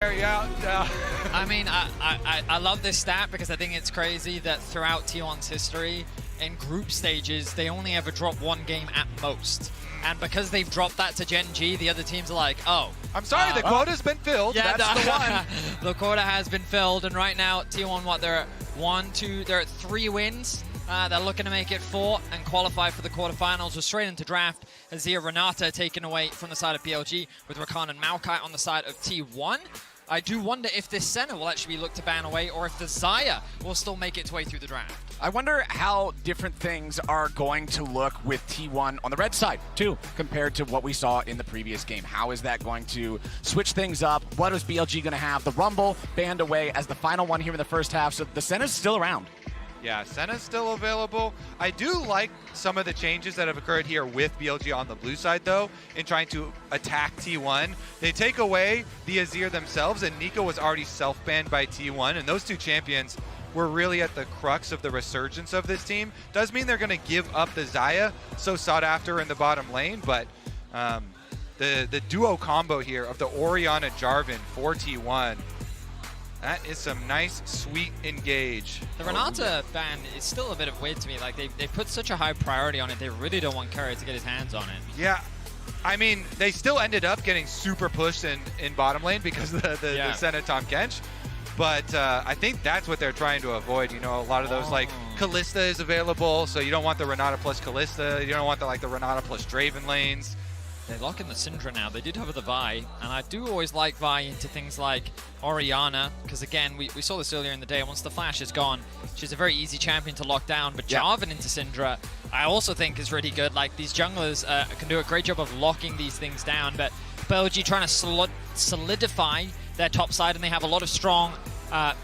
Yeah. I mean, I love this stat because I think it's crazy that throughout T1's history, in group stages, they only ever drop one game at most. And because they've dropped that to Gen G, the other teams are like, oh. I'm sorry, the quota's been filled. Yeah, that's the one. The quota has been filled, and right now, T1, what, they're at they're at 3 wins. They're looking to make it 4 and qualify for the quarterfinals. We're straight into draft. Azir Renata taken away from the side of BLG with Rakan and Maokai on the side of T1. I do wonder if this Senna will actually be looked to ban away or if the Xayah will still make its way through the draft. I wonder how different things are going to look with T1 on the red side, too, compared to what we saw in the previous game. How is that going to switch things up? What is BLG going to have? The Rumble banned away as the final one here in the first half, so the Senna's still around. Yeah, Senna's still available. I do like some of the changes that have occurred here with BLG on the blue side, though, in trying to attack T1. They take away the Azir themselves, and Nico was already self-banned by T1, and those two champions were really at the crux of the resurgence of this team. Does mean they're going to give up the Xayah, so sought after in the bottom lane, but the duo combo here of the Orianna Jarvan for T1, that is some nice, sweet engage. The Renata ban is still a bit of weird to me. Like, they put such a high priority on it, they really don't want Keria to get his hands on it. Yeah. I mean, they still ended up getting super pushed in bottom lane because of the Senna Tahm Kench. But I think that's what they're trying to avoid. You know, a lot of those, like, Kalista is available, so you don't want the Renata plus Kalista. You don't want the Renata plus Draven lanes. They lock in the Syndra now. They did have the Vi, and I do always like Vi into things like Orianna, because again, we saw this earlier in the day. Once the flash is gone, she's a very easy champion to lock down, but Jarvan into Syndra, I also think is really good. Like, these junglers can do a great job of locking these things down, but BLG trying to solidify their top side, and they have a lot of strong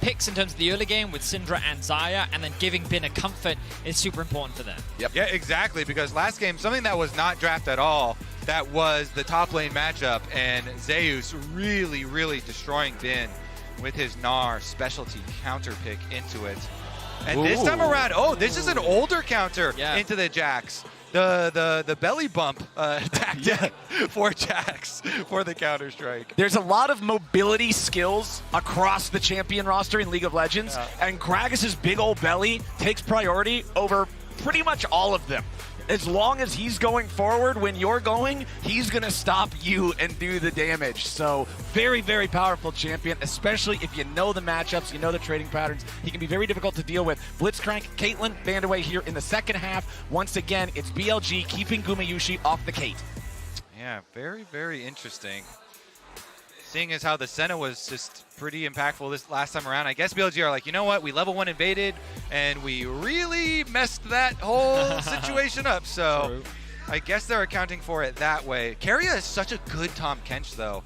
picks in terms of the early game with Syndra and Xayah, and then giving Bin a comfort is super important for them. Yep. Yeah, exactly, because last game, something that was not drafted at all, that was the top lane matchup, and Zeus really, really destroying Bin with his Gnar specialty counter pick into it. And this time around, this is an older counter into the Jax. The belly bump tactic for Jax for the counter strike. There's a lot of mobility skills across the champion roster in League of Legends, and Gragas's big old belly takes priority over pretty much all of them. As long as he's going forward when you're going, he's going to stop you and do the damage. So very, very powerful champion, especially if you know the matchups, you know the trading patterns. He can be very difficult to deal with. Blitzcrank, Caitlyn banned away here in the second half. Once again, it's BLG keeping Gumayusi off the Kate. Yeah, very, very interesting. Seeing as how the Senna was just pretty impactful this last time around, I guess BLG are like, you know what, we level 1 invaded, and we really messed that whole situation up, so I guess they're accounting for it that way. Keria is such a good Tahm Kench, though.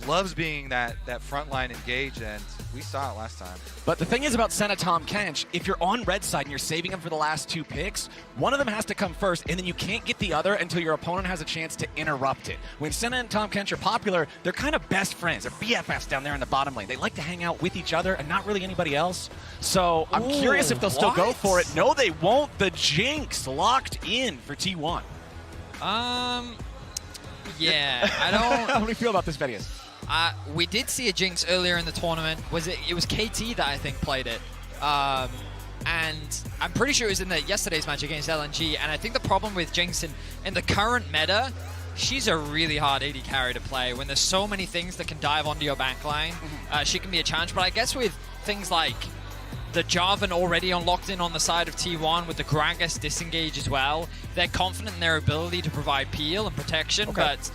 Loves being that frontline engage, and we saw it last time. But the thing is about Senna Tahm Kench, if you're on red side and you're saving him for the last 2 picks, one of them has to come first, and then you can't get the other until your opponent has a chance to interrupt it. When Senna and Tahm Kench are popular, they're kind of best friends. They're BFFs down there in the bottom lane. They like to hang out with each other and not really anybody else. So I'm curious if they'll still go for it. No, they won't. The Jinx locked in for T1. Yeah, I don't... How do you feel about this, Vedius? We did see a Jinx earlier in the tournament. It was KT that I think played it. And I'm pretty sure it was in yesterday's match against LNG. And I think the problem with Jinx in the current meta, she's a really hard AD carry to play. When there's so many things that can dive onto your backline, she can be a challenge. But I guess with things like the Jarvan already unlocked in on the side of T1 with the Gragas disengage as well, they're confident in their ability to provide peel and protection, but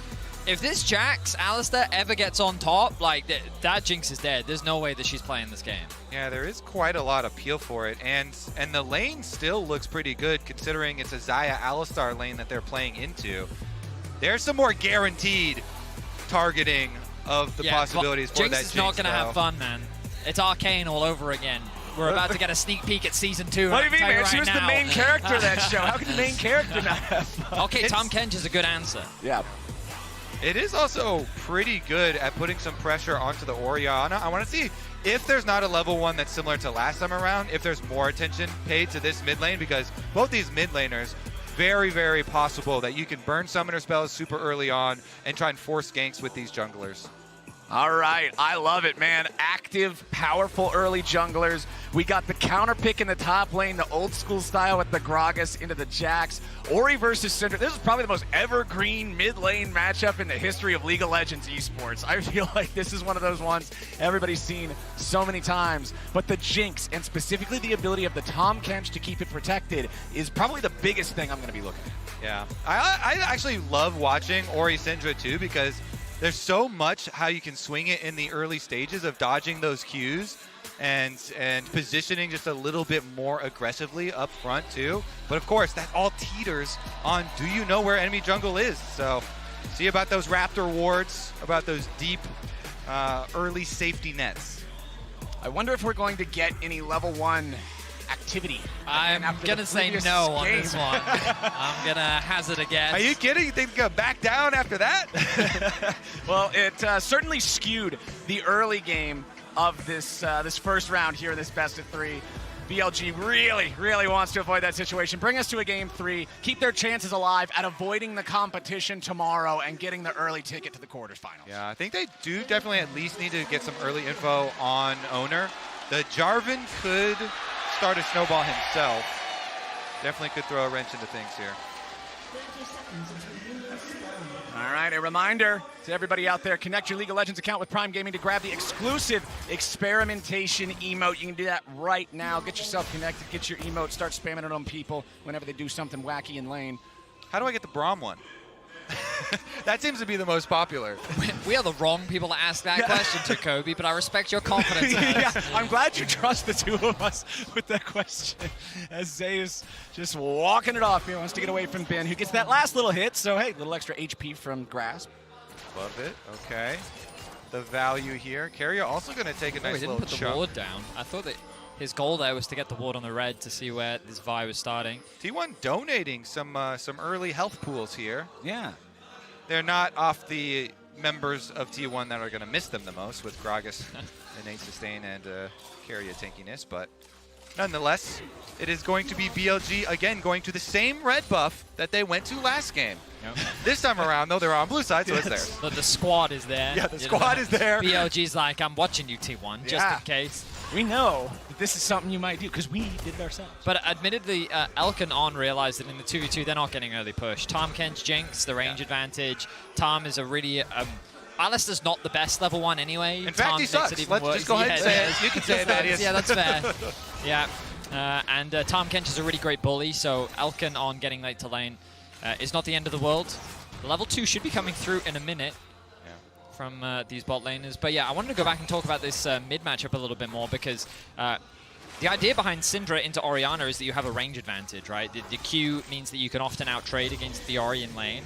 if this Jax, Alistar, ever gets on top, like, that Jinx is dead. There's no way that she's playing this game. Yeah, there is quite a lot of peel for it, and the lane still looks pretty good considering it's a Xayah Alistar lane that they're playing into. There's some more guaranteed targeting of the possibilities for Jinx that Jinx is not going to have fun, man. It's Arcane all over again. We're about to get a sneak peek at Season 2. What do you mean, man? Right, she was the main character of that show. How can the main character not have fun? Okay, Tahm Kench is a good answer. Yeah. It is also pretty good at putting some pressure onto the Orianna. I want to see if there's not a level 1 that's similar to last time around, if there's more attention paid to this mid lane, because both these mid laners, very, very possible that you can burn summoner spells super early on and try and force ganks with these junglers. All right, I love it, man. Active, powerful early junglers. We got the counter pick in the top lane, the old school style with the Gragas into the Jax. Ori versus Syndra. This is probably the most evergreen mid lane matchup in the history of League of Legends esports. I feel like this is one of those ones everybody's seen so many times. But the Jinx, and specifically the ability of the Tahm Kench to keep it protected, is probably the biggest thing I'm going to be looking at. Yeah, I actually love watching Ori Syndra too, because there's so much how you can swing it in the early stages of dodging those Qs and positioning just a little bit more aggressively up front too. But of course, that all teeters on do you know where enemy jungle is? So see about those Raptor wards, about those deep early safety nets. I wonder if we're going to get any level 1 activity. I'm going to say no on this one. I'm going to hazard a guess. Are you kidding? You think they're going to back down after that? Well, it certainly skewed the early game of this this first round here in this best of 3. BLG really wants to avoid that situation. Bring us to a game 3. Keep their chances alive at avoiding the competition tomorrow and getting the early ticket to the quarterfinals. Yeah, I think they do definitely at least need to get some early info on Oner. The Jarvan could start a snowball himself. Definitely could throw a wrench into things here. All right, a reminder to everybody out there, connect your League of Legends account with Prime Gaming to grab the exclusive experimentation emote. You can do that right now. Get yourself connected, get your emote, start spamming it on people whenever they do something wacky in lane. How do I get the Braum one? That seems to be the most popular. We are the wrong people to ask that question to, Kobe, but I respect your confidence. Yeah, I'm glad you trust the two of us with that question. As Zeus just walking it off. He wants to get away from Ben, who gets that last little hit. So, hey, little extra HP from Grasp. Love it. Okay. The value here. Keria also going to take a nice he little didn't put the chunk. ward down. I thought that his goal there was to get the ward on the red to see where this Vi was starting. T1 donating some early health pools here. Yeah. They're not off the members of T1 that are going to miss them the most, with Gragas innate sustain and Keria tankiness, but nonetheless, it is going to be BLG again going to the same red buff that they went to last game. Yep. This time around, though, they're on blue side, so it's theirs. But the squad is there. Yeah, the squad is there. BLG's like, I'm watching you, T1, just in case. We know that this is something you might do because we did it ourselves. But admittedly, Elk and On realized that in the 2v2, they're not getting early push. Tahm Kench, Jinx, the range advantage. Tahm is a really... Alistair's not the best level 1 anyway. In fact, he sucks. Let's just go ahead and say it. You can say it, Thaddeus. Yeah, that's fair. Yeah. And Tahm Kench is a really great bully, so Elk and On getting late to lane is not the end of the world. Level 2 should be coming through in a minute from these bot laners. But yeah, I wanted to go back and talk about this mid matchup a little bit more, because the idea behind Syndra into Orianna is that you have a range advantage, right? The Q means that you can often out-trade against the Ori in lane.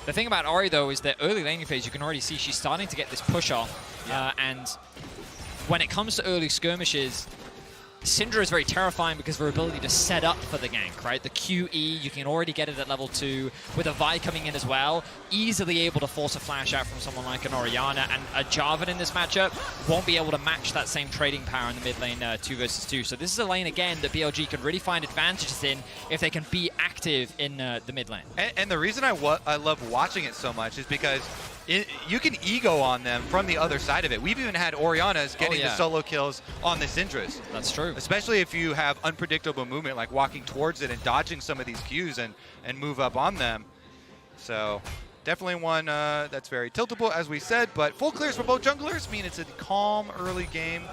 The thing about Ori, though, is that early laning phase, you can already see she's starting to get this push off. And when it comes to early skirmishes, Syndra is very terrifying because of her ability to set up for the gank, right? The QE, you can already get it at level 2. With a Vi coming in as well, easily able to force a flash out from someone like an Orianna, and a Jarvan in this matchup won't be able to match that same trading power in the mid lane 2 versus 2. So this is a lane, again, that BLG can really find advantages in if they can be active in the mid lane. And the reason I love watching it so much is because you can ego on them from the other side of it. We've even had Oriannas getting the solo kills on the Syndras. That's true. Especially if you have unpredictable movement, like walking towards it and dodging some of these Qs and move up on them. So definitely one that's very tiltable, as we said, but full clears for both junglers mean it's a calm early game.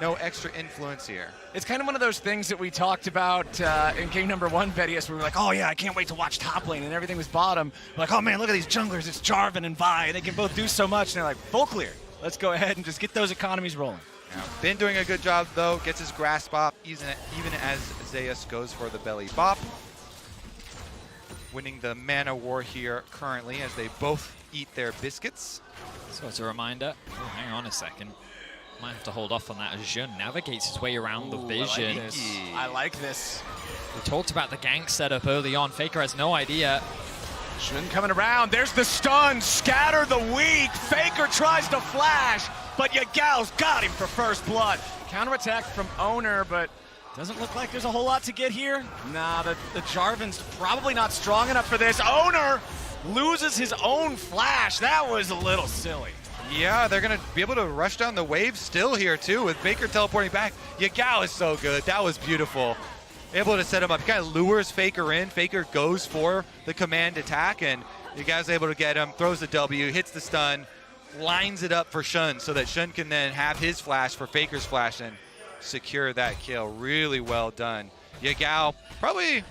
No extra influence here. It's kind of one of those things that we talked about in game number 1, Vedius, where we were like, oh yeah, I can't wait to watch top lane, and everything was bottom. We're like, oh man, look at these junglers, it's Jarvan and Vi, and they can both do so much, and they're like, full clear. Let's go ahead and just get those economies rolling. Yeah. Been doing a good job, though, gets his grasp off, even as Zeus goes for the belly bop. Winning the mana war here currently as they both eat their biscuits. So it's a reminder. Oh, hang on a second. Might have to hold off on that as Jun navigates his way around the vision. I like this. We talked about the gank setup early on. Faker has no idea. Jun coming around. There's the stun. Scatter the weak. Faker tries to flash, but Yagal's got him for first blood. Counterattack from Oner, but doesn't look like there's a whole lot to get here. Nah, the Jarvan's probably not strong enough for this. Oner loses his own flash. That was a little silly. Yeah, they're going to be able to rush down the wave still here, too, with Faker teleporting back. Yagao is so good. That was beautiful. Able to set him up. He kind of lures Faker in. Faker goes for the command attack, and Yagao's able to get him, throws the W, hits the stun, lines it up for Shun so that Shun can then have his flash for Faker's flash and secure that kill. Really well done. Yagao, probably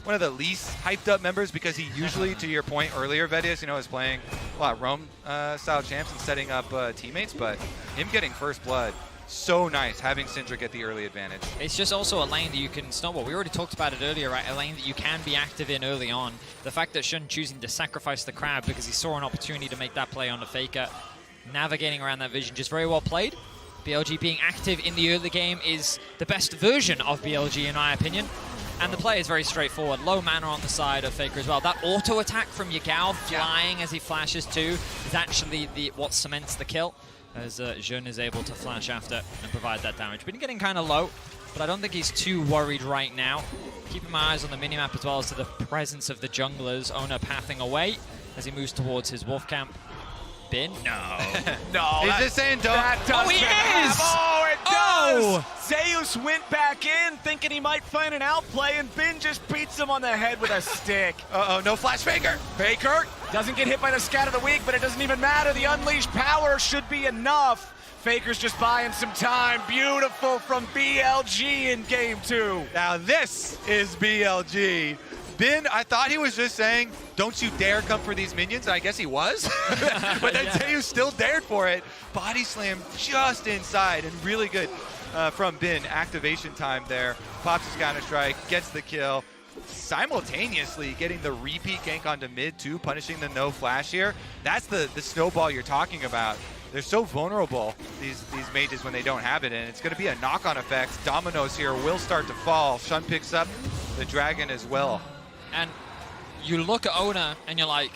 one of the least hyped up members because he usually, to your point earlier, Vedius, is playing a lot of Roam style champs and setting up teammates, but him getting first blood, so nice having Syndra get the early advantage. It's just also a lane that you can snowball. We already talked about it earlier, right? A lane that you can be active in early on. The fact that Shun choosing to sacrifice the crab because he saw an opportunity to make that play on the Faker, navigating around that vision, just very well played. BLG being active in the early game is the best version of BLG in my opinion. And the play is very straightforward. Low mana on the side of Faker as well. That auto attack from Yagao flying as he flashes too is actually what cements the kill, as Jeune is able to flash after and provide that damage. Been getting kind of low, but I don't think he's too worried right now. Keeping my eyes on the minimap as well as to the presence of the junglers. Oner pathing away as he moves towards his wolf camp. Bin? No. No. He's just saying don't. Oh, he is! Oh, it Oh! does! Zeus went back in thinking he might find an outplay, and Bin just beats him on the head with a stick. Uh-oh, no flash Faker. Faker doesn't get hit by the Scat of the Week, but it doesn't even matter. The unleashed power should be enough. Faker's just buying some time. Beautiful from BLG in Game 2. Now this is BLG. Bin, I thought he was just saying, don't you dare come for these minions, and I guess he was. But then Zeus still dared for it. Body slam just inside, and really good from Bin. Activation time there. Pops his counter-strike, gets the kill. Simultaneously getting the repeat gank onto mid too, punishing the no flash here. That's the snowball you're talking about. They're so vulnerable, these mages, when they don't have it, and it's going to be a knock-on effect. Dominoes here will start to fall. Shun picks up the dragon as well. And you look at Oner and you're like,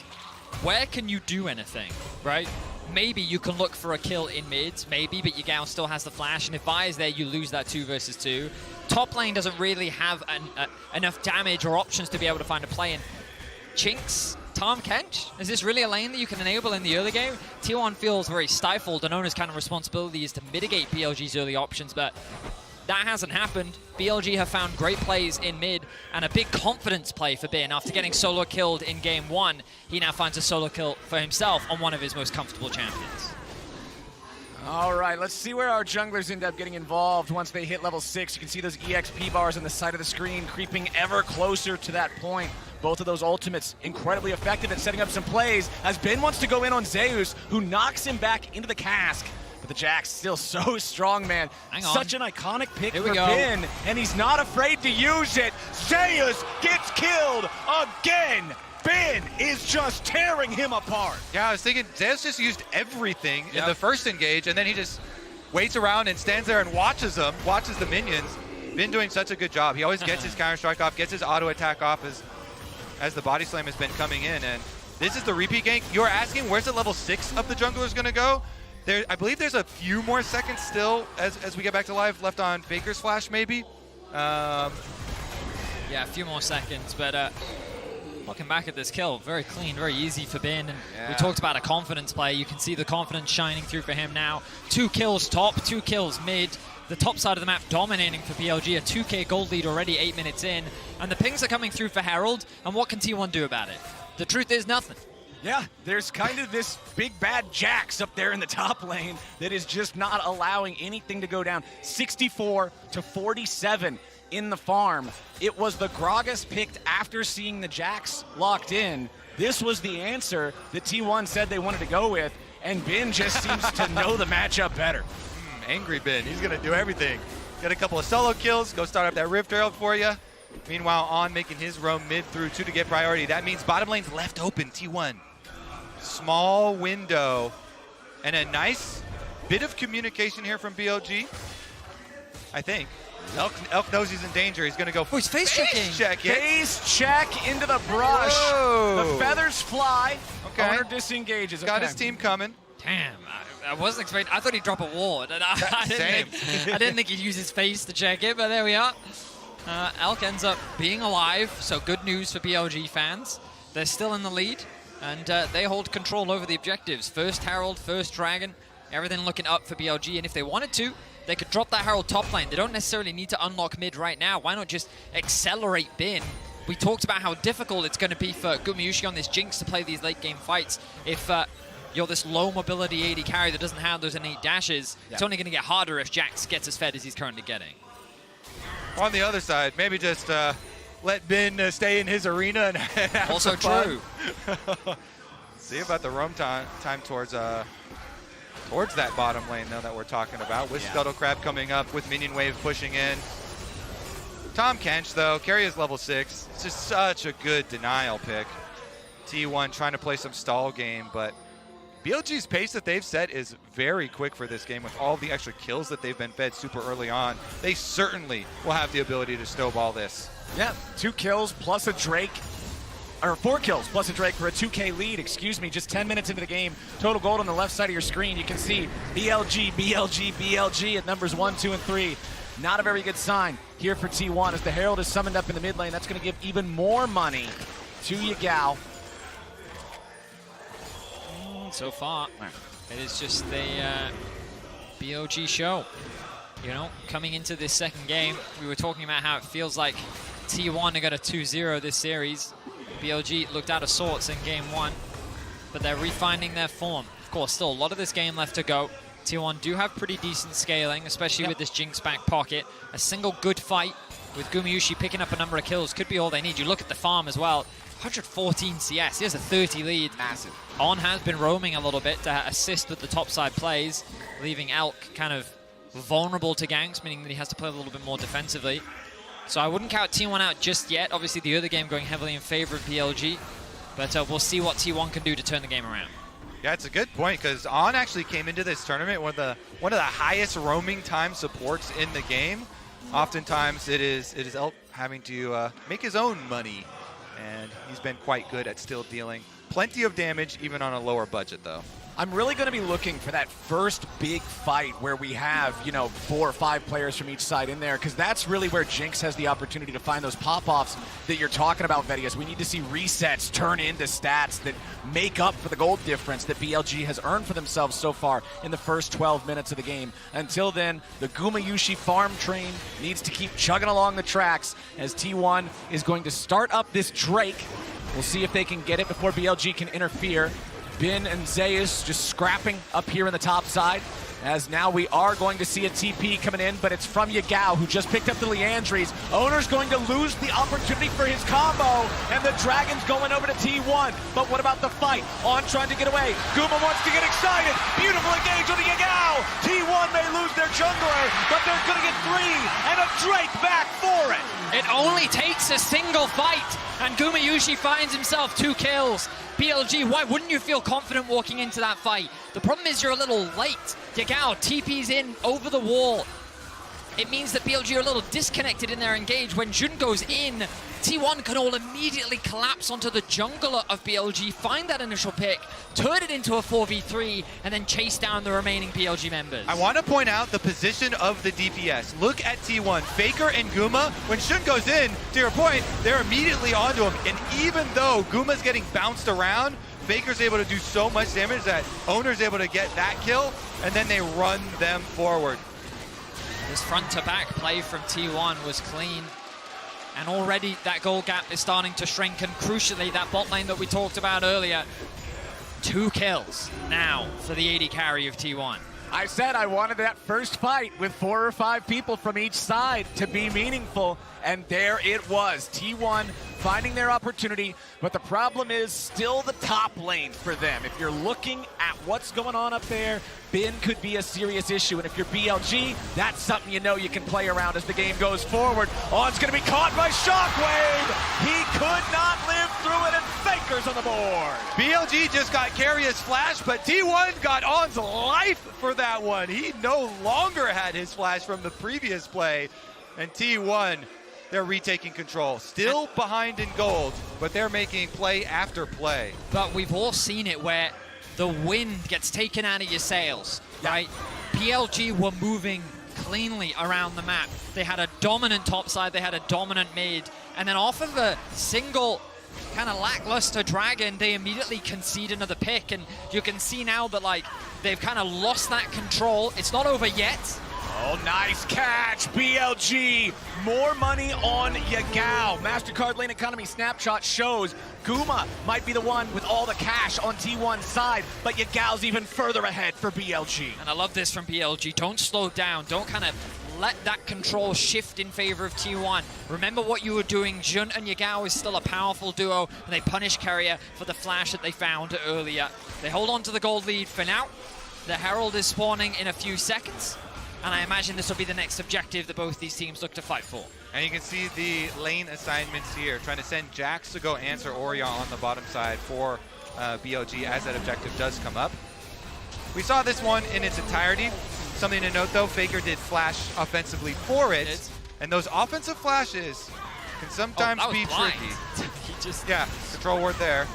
where can you do anything, right? Maybe you can look for a kill in mids, maybe, but Yagao still has the flash, and if Vi is there, you lose that 2 versus 2. Top lane doesn't really have enough damage or options to be able to find a play in. Chinks, Tahm Kench, is this really a lane that you can enable in the early game? T1 feels very stifled, and Oner's kind of responsibility is to mitigate BLG's early options, but that hasn't happened. BLG have found great plays in mid and a big confidence play for Bin. After getting solo killed in game 1, he now finds a solo kill for himself on one of his most comfortable champions. All right, let's see where our junglers end up getting involved once they hit level 6. You can see those EXP bars on the side of the screen creeping ever closer to that point. Both of those ultimates incredibly effective at setting up some plays as Bin wants to go in on Zeus, who knocks him back into the cask. But the Jack's still so strong, man. Hang on. Such an iconic pick Here for we go. Bin, and he's not afraid to use it. Zeus gets killed again. Bin is just tearing him apart. Yeah, I was thinking Zeus just used everything in the first engage, and then he just waits around and stands there and watches them, watches the minions. Bin doing such a good job. He always gets his counter-strike off, gets his auto attack off as the body slam has been coming in, and this is the repeat gank. You're asking where's the level 6 of the jungler going to go? I believe there's a few more seconds still as we get back to live left on Faker's flash, maybe. Yeah, a few more seconds, but looking back at this kill, very clean, very easy for Bin. And we talked about a confidence play. You can see the confidence shining through for him now. 2 kills top, 2 kills mid. The top side of the map dominating for BLG, a 2k gold lead already 8 minutes in. And the pings are coming through for Herald, and what can T1 do about it? The truth is nothing. Yeah, there's kind of this big bad Jax up there in the top lane that is just not allowing anything to go down. 64 to 47 in the farm. It was the Gragas picked after seeing the Jax locked in. This was the answer that T1 said they wanted to go with, and Bin just seems to know the matchup better. Angry Bin, he's gonna do everything. Get a couple of solo kills, go start up that Rift Herald for you. Meanwhile, On making his roam mid through 2 to get priority. That means bottom lane's left open, T1. Small window, and a nice bit of communication here from BLG, I think. Elk knows he's in danger. He's going to go he's face checking. Face check into the brush. Whoa. The feathers fly. Okay. Oner disengages. Got his team coming. Damn, I wasn't expecting. I thought he'd drop a ward. And I didn't think he'd use his face to check it, but there we are. Elk ends up being alive, so good news for BLG fans. They're still in the lead. And they hold control over the objectives. First Herald, first Dragon, everything looking up for BLG. And if they wanted to, they could drop that Herald top lane. They don't necessarily need to unlock mid right now. Why not just accelerate Bin? We talked about how difficult it's going to be for Gumayusi on this Jinx to play these late game fights. If you're this low mobility AD carry that doesn't have those innate dashes, it's only going to get harder if Jax gets as fed as he's currently getting. On the other side, maybe just let Bin stay in his arena and have Also some true. fun. See about the roam time towards that bottom lane though that we're talking about, with Scuttle Crab coming up, with Minion Wave pushing in. Tom Kench though, Keria's level 6. It's just such a good denial pick. T1 trying to play some stall game, but BLG's pace that they've set is very quick for this game with all the extra kills that they've been fed super early on. They certainly will have the ability to snowball this. Yeah, 2 kills plus a Drake, or 4 kills plus a Drake for a 2K lead, excuse me, just 10 minutes into the game. Total gold on the left side of your screen. You can see BLG, BLG, BLG at numbers 1, 2, and 3. Not a very good sign here for T1 as the Herald is summoned up in the mid lane. That's going to give even more money to Yagao. So far, it is just the BLG show. You know, coming into this second game, we were talking about how it feels like T1 got a 2-0 this series. BLG looked out of sorts in game 1, but they're refining their form. Of course, still a lot of this game left to go. T1 do have pretty decent scaling, especially with this Jinx back pocket. A single good fight with Gumayusi picking up a number of kills could be all they need. You look at the farm as well. 114 CS, he has a 30 lead. Massive. On has been roaming a little bit to assist with the topside plays, leaving Elk kind of vulnerable to ganks, meaning that he has to play a little bit more defensively. So I wouldn't count T1 out just yet. Obviously the other game going heavily in favor of BLG, but we'll see what T1 can do to turn the game around. Yeah, it's a good point, because On actually came into this tournament one of the highest roaming time supports in the game. Oftentimes it is Elk having to make his own money, and he's been quite good at still dealing plenty of damage, even on a lower budget, though. I'm really going to be looking for that first big fight where we have, you know, 4 or 5 players from each side in there, because that's really where Jinx has the opportunity to find those pop-offs that you're talking about, Vedius. We need to see resets turn into stats that make up for the gold difference that BLG has earned for themselves so far in the first 12 minutes of the game. Until then, the Gumayusi farm train needs to keep chugging along the tracks as T1 is going to start up this Drake. We'll see if they can get it before BLG can interfere. Bin and Zeus just scrapping up here in the top side, as now we are going to see a TP coming in, but it's from Yagao, who just picked up the Leandries. Oner's going to lose the opportunity for his combo, and the Dragon's going over to T1. But what about the fight? On trying to get away. Guma wants to get excited. Beautiful engage with the Yagao. T1 may lose their jungler, but they're going to get 3, and a Drake back for it. It only takes a single fight, and Gumayusi finds himself 2 kills. BLG, why wouldn't you feel confident walking into that fight? The problem is you're a little late. Yagao TP's in over the wall. It means that BLG are a little disconnected in their engage. When Jun goes in, T1 can all immediately collapse onto the jungler of BLG, find that initial pick, turn it into a 4v3, and then chase down the remaining BLG members. I want to point out the position of the DPS. Look at T1, Faker and Guma. When Shun goes in, to your point, they're immediately onto him. And even though Guma's getting bounced around, Faker's able to do so much damage that Oner's able to get that kill, and then they run them forward. This front-to-back play from T1 was clean, and already that goal gap is starting to shrink, and crucially, that bot lane that we talked about earlier, 2 kills now for the AD carry of T1. I said I wanted that first fight with 4 or 5 people from each side to be meaningful, and there it was. T1 finding their opportunity, but the problem is still the top lane for them. If you're looking at what's going on up there, Bin could be a serious issue, and if you're BLG, that's something you know you can play around as the game goes forward. On's going to be caught by Shockwave. He could not live through it, and Faker's on the board. BLG just got Keria's flash, but T1 got On's life for that one. He no longer had his flash from the previous play, and T1, they're retaking control. Still behind in gold, but they're making play after play. But we've all seen it where the wind gets taken out of your sails, right? BLG were moving cleanly around the map. They had a dominant top side, they had a dominant mid, and then off of a single kind of lackluster Dragon, they immediately concede another pick, and you can see now that like they've kind of lost that control. It's not over yet. Oh, nice catch, BLG. More money on Yagao. MasterCard Lane Economy snapshot shows Guma might be the one with all the cash on T1's side, but Yagao's even further ahead for BLG. And I love this from BLG. Don't slow down. Don't kind of let that control shift in favor of T1. Remember what you were doing. Jun and Yagao is still a powerful duo, and they punish Keria for the flash that they found earlier. They hold on to the gold lead for now. The Herald is spawning in a few seconds, and I imagine this will be the next objective that both these teams look to fight for. And you can see the lane assignments here, trying to send Jax to go answer Orion on the bottom side for BLG as that objective does come up. We saw this one in its entirety. Something to note though, Faker did flash offensively for it, and those offensive flashes can sometimes be tricky. He just control ward there.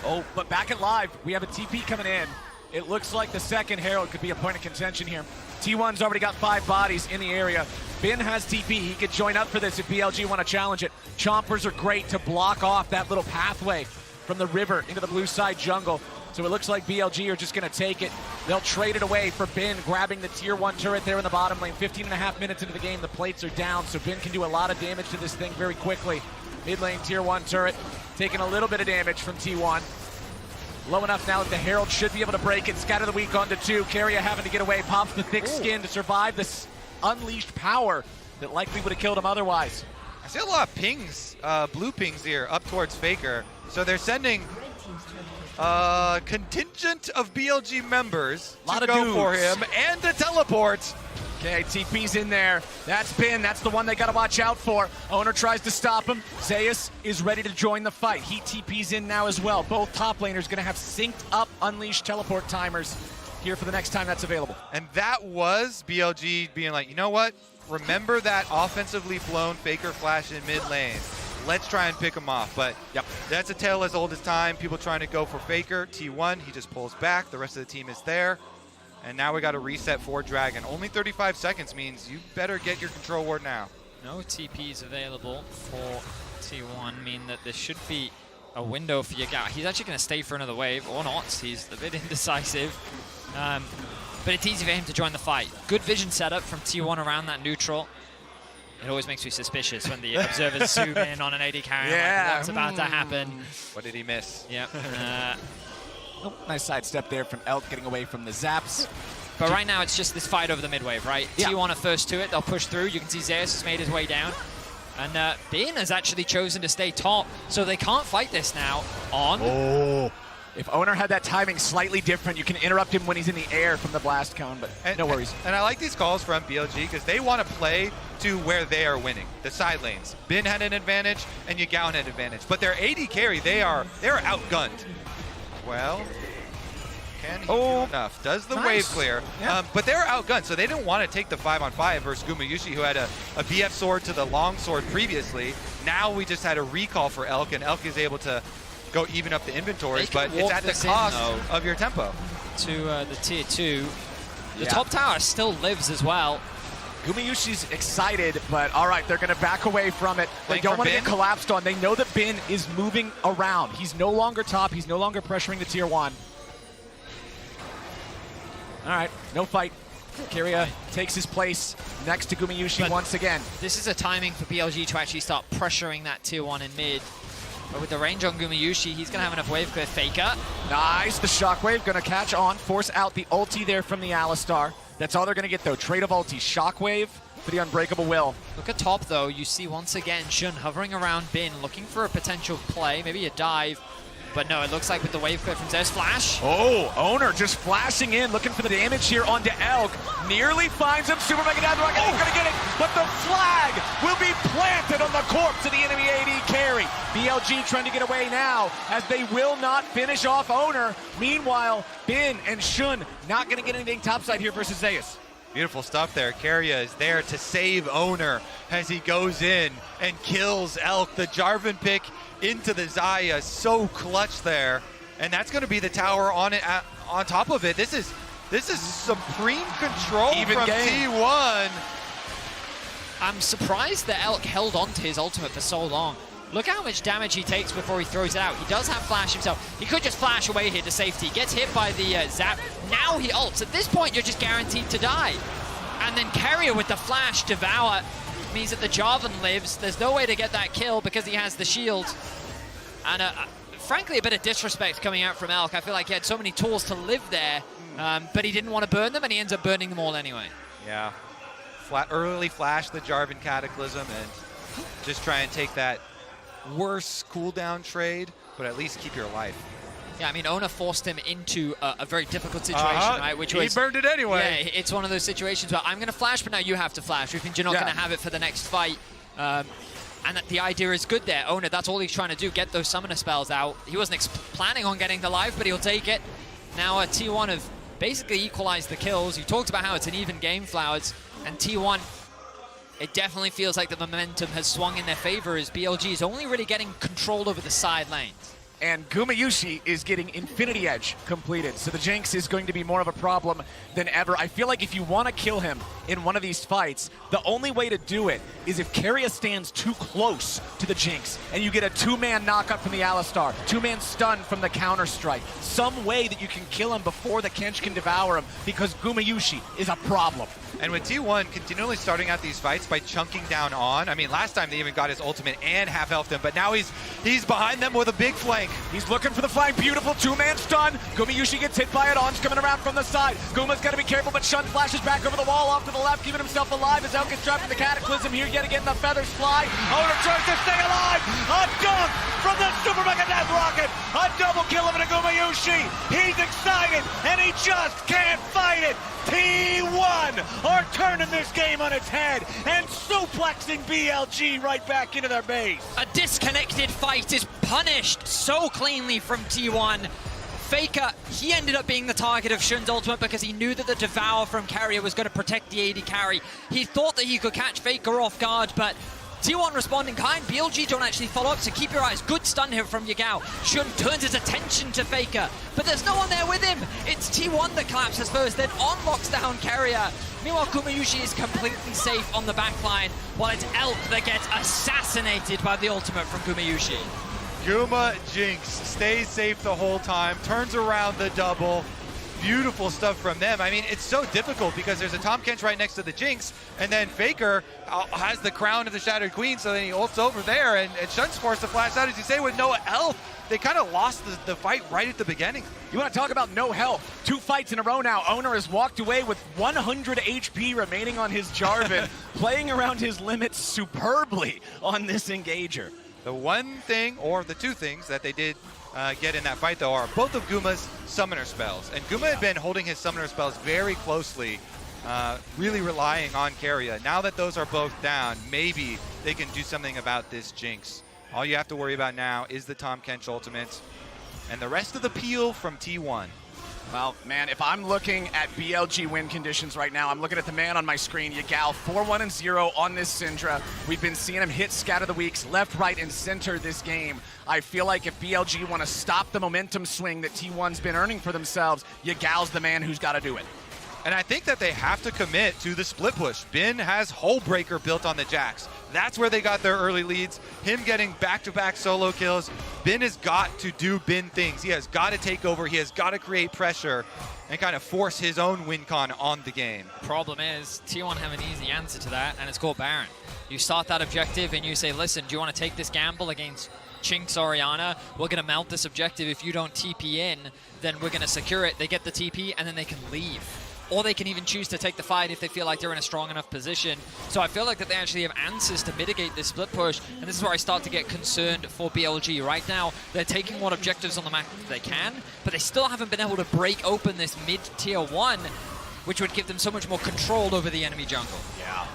Oh, but back at live, we have a TP coming in. It looks like the second Herald could be a point of contention here. T1's already got 5 bodies in the area. Bin has TP. He could join up for this if BLG want to challenge it. Chompers are great to block off that little pathway from the river into the blue side jungle. So it looks like BLG are just going to take it. They'll trade it away for Bin, grabbing the tier 1 turret there in the bottom lane. 15.5 minutes into the game, the plates are down, so Bin can do a lot of damage to this thing very quickly. Mid lane tier 1 turret taking a little bit of damage from T1. Low enough now that the Herald should be able to break it. Scatter the weak onto 2. Keria having to get away, pops the thick skin to survive this unleashed power that likely would have killed him otherwise. I see a lot of pings, blue pings here up towards Faker. So they're sending a contingent of BLG members to go for him and to teleport. Okay, TP's in there. That's Bin. That's the one they got to watch out for. Oner tries to stop him. Zeus is ready to join the fight. He TP's in now as well. Both top laners going to have synced up Unleashed teleport timers here for the next time that's available. And that was BLG being like, you know what? Remember that offensively flown Faker flash in mid lane. Let's try and pick him off. But that's a tale as old as time. People trying to go for Faker. T1, he just pulls back. The rest of the team is there. And now we got to reset for Dragon. Only 35 seconds means you better get your control ward now. No TPs available for T1, mean that there should be a window for Yagao. He's actually going to stay for another wave, or not. He's a bit indecisive. But it's easy for him to join the fight. Good vision setup from T1 around that neutral. It always makes me suspicious when the observers zoom in on an AD carry. Like, what's about to happen? What did he miss? Yep. Oh, nice sidestep there from Elk, getting away from the zaps. But right now it's just this fight over the mid wave, right? T1 are first to it. They'll push through. You can see Zeus has made his way down. And Bin has actually chosen to stay top, so they can't fight this now on. Oh. If Oner had that timing slightly different, you can interrupt him when he's in the air from the blast cone, but no worries. And I like these calls from BLG because they want to play to where they are winning, the side lanes. Bin had an advantage and Yagao had an advantage, but their AD carry, they're outgunned. Well, can he do enough? Does the wave clear? But they're outgunned, so they didn't want to take the 5-on-5 versus Gumayusi, who had a BF sword to the long sword previously. Now we just had a recall for Elk, and Elk is able to go even up the inventories, but it's at the cost of your tempo. To the tier 2. The top tower still lives as well. Gumayusi's excited, but all right, they're going to back away from it. They don't want to get collapsed on. They know that Bin is moving around. He's no longer top. He's no longer pressuring the tier 1. All right, no fight. Keria takes his place next to Gumayusi once again. This is a timing for BLG to actually start pressuring that tier 1 in mid. But with the range on Gumayusi, he's going to have enough wave clear. Faker. Nice, the shockwave going to catch on, force out the ulti there from the Alistar. That's all they're going to get though, trade of ulti. Shockwave for the Unbreakable Will. Look at top though, you see once again Shun hovering around Bin, looking for a potential play, maybe a dive. But no, it looks like with the wave clear from Zeus flash. Oh, Oner just flashing in, looking for the damage here onto Elk. Nearly finds him, Super Mega Down, he's gonna get it, but the flag will be planted on the corpse of the enemy AD carry. BLG trying to get away now, as they will not finish off Oner. Meanwhile, Bin and Shun not gonna get anything topside here versus Zeus. Beautiful stuff there. Keria is there to save Oner as he goes in and kills Elk. The Jarvan pick into the Xayah, so clutch there, and that's going to be the tower on it. On top of it, this is supreme control from T1. I'm surprised that Elk held on to his ultimate for so long. Look how much damage he takes before he throws it out. He does have flash himself. He could just flash away here to safety. Gets hit by the zap. Now he ults. At this point, you're just guaranteed to die. And then Keria with the flash devour means that the Jarvan lives. There's no way to get that kill because he has the shield. And frankly, a bit of disrespect coming out from Elk. I feel like he had so many tools to live there, but he didn't want to burn them, and he ends up burning them all anyway. Yeah. Early flash the Jarvan Cataclysm and just try and take that worse cooldown trade, but at least keep your life. Yeah, I mean, Oner forced him into a very difficult situation, right? Which he burned it anyway. Yeah, it's one of those situations where I'm going to flash, but now you have to flash, which means you're not going to have it for the next fight. And the idea is good there. Oner, that's all he's trying to do, get those summoner spells out. He wasn't planning on getting the life, but he'll take it. Now T1 have basically equalized the kills. You talked about how it's an even game, Flowers, and T1, it definitely feels like the momentum has swung in their favor as BLG is only really getting control over the side lanes. And Gumayusi is getting Infinity Edge completed, so the Jinx is going to be more of a problem than ever. I feel like if you want to kill him in one of these fights, the only way to do it is if Keria stands too close to the Jinx, and you get a two-man knockup from the Alistar, two-man stun from the Counter-Strike, some way that you can kill him before the Kench can devour him, because Gumayusi is a problem. And with T1 continually starting out these fights by chunking down on, I mean, last time they even got his ultimate and half-healthed him, but now he's behind them with a big flank. He's looking for the flank. Beautiful two-man stun. Gumayusi gets hit by it. On's coming around from the side. Guma's got to be careful, but Shun flashes back over the wall off to the left, keeping himself alive as Elk gets trapped in the Cataclysm here, yet again the feathers fly. Oner tries to stay alive. A dunk from the Super Mega Death Rocket. A double kill of Gumayusi. He's excited, and he just can't fight it. T1 are turning this game on its head and suplexing BLG right back into their base. A disconnected fight is punished so cleanly from T1. Faker, he ended up being the target of Shun's ultimate because he knew that the Devour from Keria was going to protect the AD carry. He thought that he could catch Faker off guard, but T1 responding kind. BLG don't actually follow up, so keep your eyes. Good stun here from Yagao. Shun turns his attention to Faker, but there's no one there with him. It's T1 that collapses first, then On locks down Keria. Meanwhile, Gumayusi is completely safe on the backline, while it's Elk that gets assassinated by the ultimate from Gumayusi. Guma Jinx stays safe the whole time, turns around the double. Beautiful stuff from them. I mean, it's so difficult because there's a Tahm Kench right next to the Jinx, and then Faker has the crown of the Shattered Queen, so then he ults over there, and Shun's forced to flash out, as you say, with no health. They kind of lost the fight right at the beginning. You want to talk about no health? 2 fights in a row now. Oner has walked away with 100 HP remaining on his Jarvan, playing around his limits superbly on this engager. The one thing, or the two things that they did get in that fight, though, are both of Guma's summoner spells. And Guma had been holding his summoner spells very closely, really relying on Keria. Now that those are both down, maybe they can do something about this Jinx. All you have to worry about now is the Tahm Kench ultimate and the rest of the peel from T1. Well, man, if I'm looking at BLG win conditions right now, I'm looking at the man on my screen, Yagao, 4-1-0 on this Syndra. We've been seeing him hit Scat of the Weeks left, right, and center this game. I feel like if BLG want to stop the momentum swing that T1's been earning for themselves, Yagao's the man who's got to do it. And I think that they have to commit to the split push. Bin has Hullbreaker built on the Jax. That's where they got their early leads. Him getting back-to-back solo kills. Bin has got to do Bin things. He has got to take over. He has got to create pressure and kind of force his own win con on the game. Problem is, T1 have an easy answer to that, and it's called Baron. You start that objective and you say, listen, do you want to take this gamble against Jinx Oriana? We're going to mount this objective. If you don't TP in, then we're going to secure it. They get the TP, and then they can leave. Or they can even choose to take the fight if they feel like they're in a strong enough position. So I feel like that they actually have answers to mitigate this split push, and this is where I start to get concerned for BLG. Right now, they're taking what objectives on the map they can, but they still haven't been able to break open this mid-tier 1, which would give them so much more control over the enemy jungle. Yeah.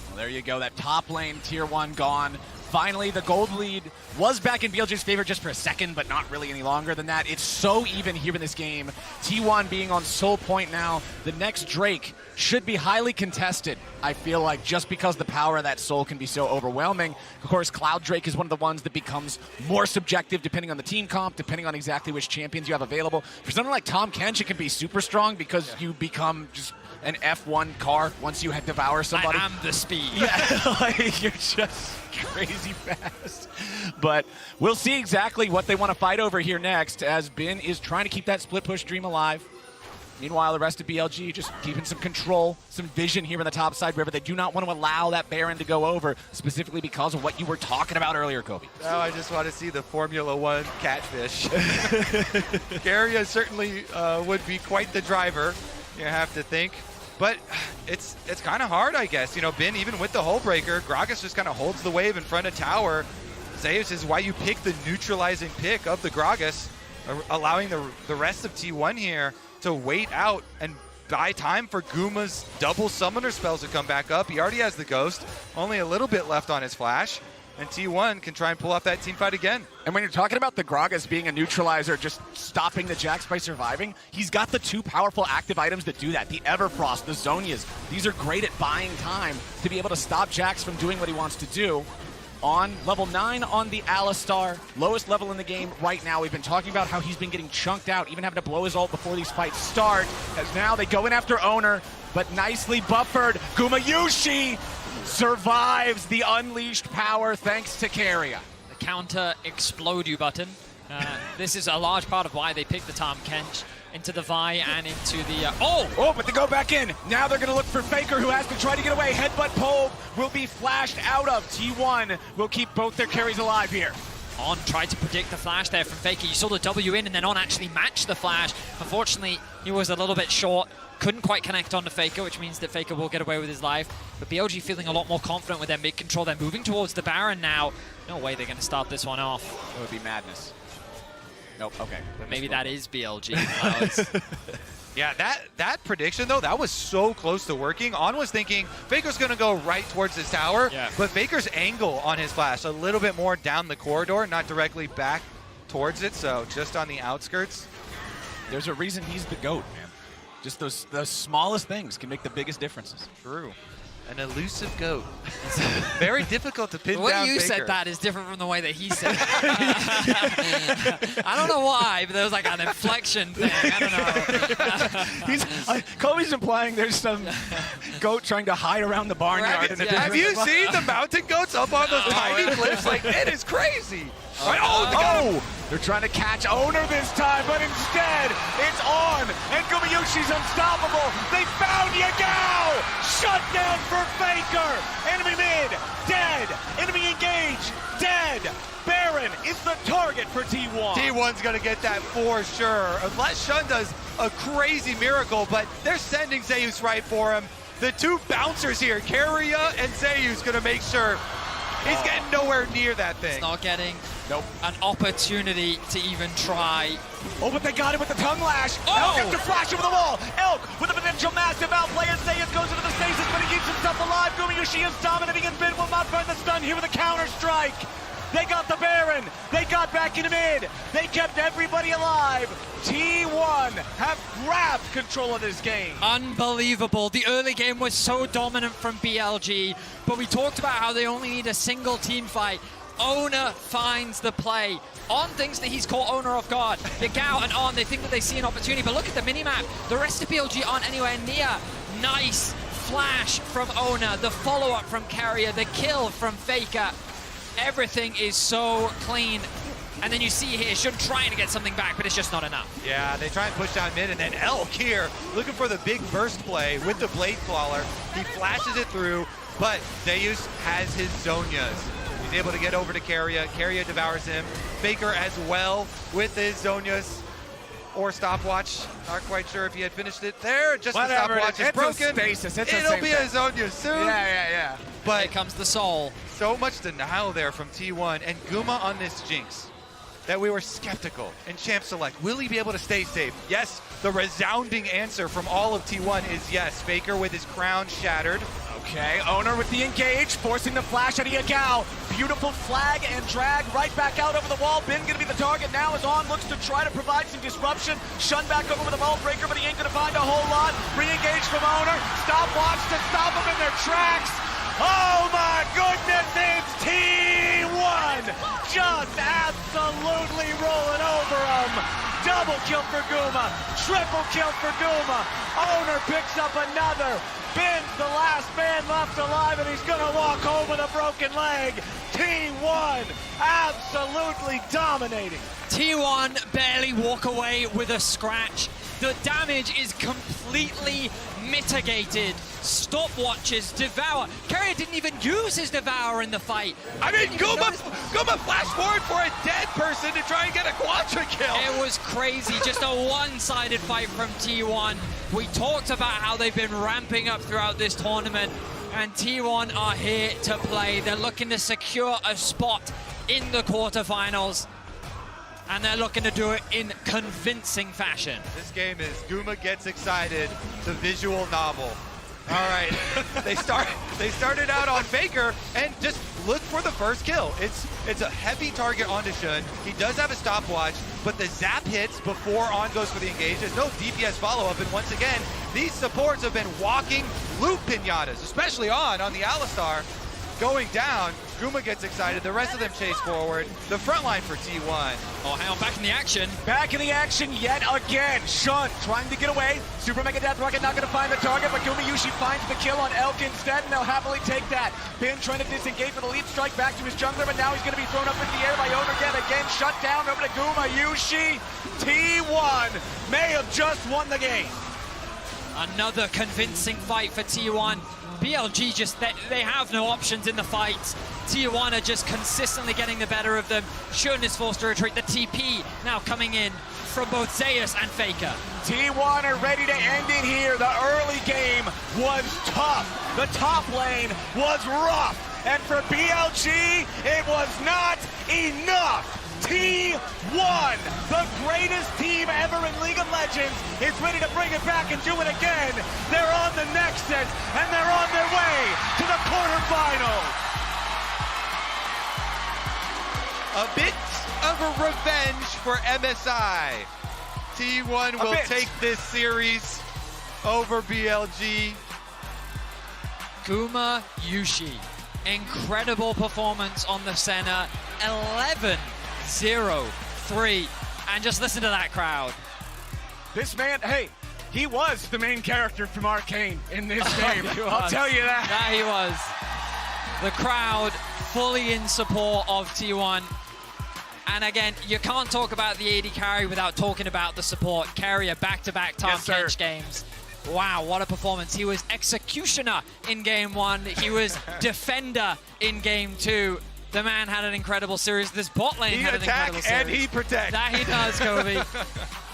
Well, there you go. That top lane, tier 1 gone. Finally, the gold lead was back in BLG's favor just for a second, but not really any longer than that. It's so even here in this game. T1 being on sole point now. The next Drake should be highly contested, I feel like, just because the power of that soul can be so overwhelming. Of course, Cloud Drake is one of the ones that becomes more subjective depending on the team comp, depending on exactly which champions you have available. For something like Tahm Kench, it can be super strong because you become just an F1 car once you devour somebody. I am the speed. Yeah, like, you're just crazy fast. But we'll see exactly what they want to fight over here next, as Bin is trying to keep that split push dream alive. Meanwhile, the rest of BLG just keeping some control, some vision here in the top side river. They do not want to allow that Baron to go over, specifically because of what you were talking about earlier, Kobe. Oh, I just want to see the Formula One catfish. Keria certainly would be quite the driver, you have to think. But it's kind of hard, I guess. You know, Bin, even with the hull breaker, Gragas just kind of holds the wave in front of tower. Zeus is why you pick the neutralizing pick of the Gragas, allowing the rest of T1 here to wait out and buy time for Guma's double summoner spells to come back up. He already has the Ghost, only a little bit left on his flash, and T1 can try and pull off that team fight again. And when you're talking about the Gragas being a neutralizer, just stopping the Jax by surviving, he's got the two powerful active items that do that. The Everfrost, the Zhonyas. These are great at buying time to be able to stop Jax from doing what he wants to do. On level 9 on the Alistar, lowest level in the game right now. We've been talking about how he's been getting chunked out, even having to blow his ult before these fights start. As now they go in after Oner, but nicely buffered. Gumayusi survives the unleashed power thanks to Keria. The counter explode you button. This is a large part of why they picked the Tahm Kench into the Vi and into the... Oh, but they go back in. Now they're going to look for Faker, who has to try to get away. Headbutt pole will be flashed out of. T1 will keep both their carries alive here. On tried to predict the flash there from Faker. You saw the W in, and then On actually matched the flash. Unfortunately, he was a little bit short. Couldn't quite connect on to Faker, which means that Faker will get away with his life. But BLG feeling a lot more confident with their mid control. They're moving towards the Baron now. No way they're going to start this one off. It would be madness. Nope, okay. Maybe that is BLG. Yeah, that prediction, though, that was so close to working. On was thinking Faker's going to go right towards this tower, but Faker's angle on his flash, a little bit more down the corridor, not directly back towards it, so just on the outskirts. There's a reason he's the GOAT, man. Just the smallest things can make the biggest differences. True. An elusive GOAT. Very difficult to pin the way down you Faker. said that is different from the way that he said it. I don't know why, but there was like an inflection thing. I don't know. Kobe's implying there's some goat trying to hide around the barnyard. Right. Have you seen the mountain goats up on those tiny cliffs? Like, it is crazy. They're trying to catch Oner this time, but instead it's On, and Gumayusi's unstoppable. They found Yagao! Shut down for Faker! Enemy mid, dead! Enemy engaged, dead! Baron is the target for T1. T1's gonna get that for sure, unless Shun does a crazy miracle, but they're sending Zeus right for him. The two bouncers here, Keria and Zeus, gonna make sure he's getting nowhere near that thing. He's not getting an opportunity to even try. Oh, but they got him with the tongue lash. Elk after flash over the wall. Elk with a potential massive outplay as Zeus goes into the stasis, but he keeps himself alive. Gumayusi is dominating, and Bin will not find the stun here with a counter strike. They got the Baron. They got back into mid. They kept everybody alive. T1 have grabbed control of this game. Unbelievable. The early game was so dominant from BLG, but we talked about how they only need a single team fight. Oner finds the play. On thinks that he's caught Oner off guard. Yagao and On, they think that they see an opportunity, but look at the minimap. The rest of BLG aren't anywhere near. Nice flash from Oner, the follow-up from Keria, the kill from Faker. Everything is so clean. And then you see here, Shun trying to get something back, but it's just not enough. Yeah, they try and push down mid, and then Elk here, looking for the big burst play with the Blade Crawler. He flashes it through, but Zeus has his Zhonyas. He's able to get over to Keria. Keria devours him. Faker as well with his Zhonyas. Or stopwatch. Not quite sure if he had finished it there. Just the stopwatch is broken. It'll be a Zhonya soon. Yeah. But here comes the soul. So much denial there from T1. And Guma on this Jinx that we were skeptical. And Champ Select, will he be able to stay safe? Yes, the resounding answer from all of T1 is yes. Faker with his crown shattered. Okay, Oner with the engage, forcing the flash out of Yagao. Beautiful flag and drag right back out over the wall. Bin gonna be the target now as On looks to try to provide some disruption. Shun back over with a ball breaker, but he ain't gonna find a whole lot. Re-engage from Oner. Stopwatch to stop them in their tracks. Oh my goodness, it's T1! Just absolutely rolling over them. Double kill for Guma. Triple kill for Guma. Oner picks up another. Ben's the last man left alive, and he's gonna walk home with a broken leg. T1 absolutely dominating. T1 barely walk away with a scratch. The damage is completely mitigated. Stopwatches, Devour. Keria didn't even use his Devour in the fight. I mean, Guma flashed forward for a dead person to try and get a quadra kill. It was crazy, just a one-sided fight from T1. We talked about how they've been ramping up throughout this tournament, and T1 are here to play. They're looking to secure a spot in the quarterfinals, and they're looking to do it in convincing fashion. This game is Guma gets excited, the visual novel. All right, they started out on Faker and just look for the first kill. It's a heavy target onto Shun. He does have a stopwatch, but the zap hits before On goes for the engage. There's no DPS follow-up, and once again, these supports have been walking loop pinatas, especially on the Alistar. Going down, Guma gets excited, the rest of them chase forward. The front line for T1. Oh, hang on, back in the action. Back in the action yet again. Shun trying to get away. Super Mega Death Rocket not going to find the target, but Gumayusi finds the kill on Elk instead, and they'll happily take that. Ben trying to disengage with a lead strike back to his jungler, but now he's going to be thrown up into the air by Oner again. Shut down over to Gumayusi. T1 may have just won the game. Another convincing fight for T1. BLG just, they have no options in the fight. T1 are just consistently getting the better of them. Shun is forced to retreat. The TP now coming in from both Zeus and Faker. T1 are ready to end it here. The early game was tough. The top lane was rough. And for BLG, it was not enough. T1, the greatest team ever in League of Legends, is ready to bring it back and do it again. They're on the Nexus, and they're on their way to the quarterfinals. A bit of a revenge for MSI. T1 will take this series over BLG. Gumayusi, incredible performance on the Senna, 11-0-3, and just listen to that crowd. This man, hey, he was the main character from Arcane in this game. I'll tell you that. Yeah, he was. The crowd fully in support of T1. And again, you can't talk about the AD carry without talking about the support. Keria back-to-back Tom Kench games. Wow, what a performance. He was Executioner in Game 1. He was Defender in Game 2. The man had an incredible series. This bot lane had an incredible series. And he protects. That he does, Kobe.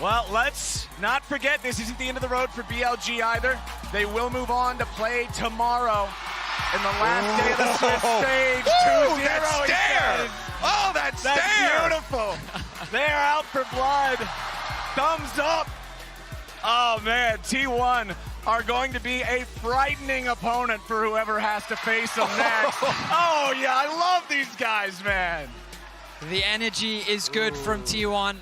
Well, let's not forget this isn't the end of the road for BLG either. They will move on to play tomorrow in the last day of the Swiss stage. 2-0 that stare! Oh, that stare! That's beautiful. They're out for blood. Thumbs up. Oh, man, T1 are going to be a frightening opponent for whoever has to face them next. Oh, yeah, I love these guys, man. The energy is good from T1.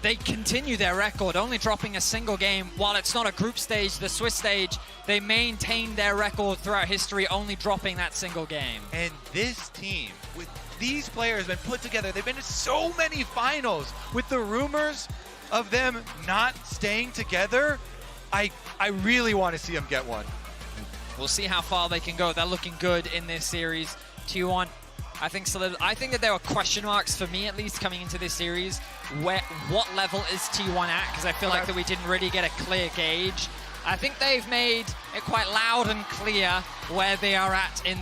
They continue their record, only dropping a single game. While it's not a group stage, the Swiss stage, they maintain their record throughout history, only dropping that single game. And this team, with these players, been put together. They've been to so many finals. With the rumors of them not staying together, I really want to see them get one. We'll see how far they can go. They're looking good in this series. T1, I think that there were question marks for me, at least, coming into this series. What level is T1 at? Because I feel like that we didn't really get a clear gauge. I think they've made it quite loud and clear where they are at in